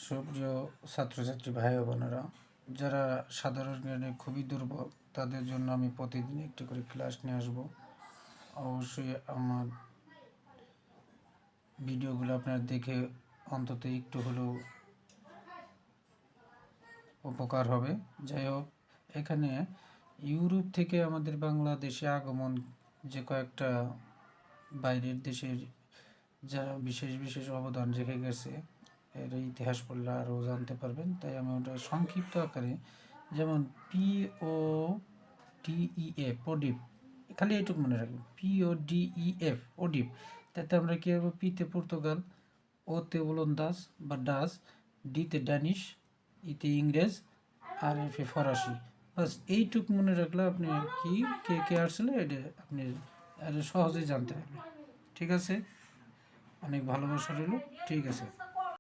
সুপ্রিয় ছাত্রছাত্রী ভাই ও বোনেরা, যারা সাধারণ জ্ঞানে খুবই দুর্বল তাদের জন্য আমি প্রতিদিন একটি করে ক্লাস নিয়ে আসবো। অবশ্যই আমার ভিডিওগুলো আপনারা দেখে অন্তত একটু হলেও উপকার হবে। যাই হোক, এখানে ইউরোপ থেকে আমাদের বাংলাদেশে আগমন যে কয়েকটা বাইরের দেশের যারা বিশেষ বিশেষ অবদান রেখে গেছে, এর ইতিহাস পড়লে আরও জানতে পারবেন। তাই আমি ওটা সংক্ষিপ্ত আকারে, যেমন PODEF ওডিপ, খালি এইটুকু মনে রাখবেন, PODEF ওডিপ। তাতে আমরা কী হবে, পিতে পর্তুগাল, ওতে ওলন্দাজ বা ডাচ, ডিতে ড্যানিশ, ইতে ইংরেজ, আর এফে ফরাসি। বাস এইটুকু মনে রাখলে আপনি কি কে কে আসলে এটা আপনি সহজেই জানতে পারবেন। ঠিক আছে, অনেক ভালোবাসা রইল। ঠিক আছে।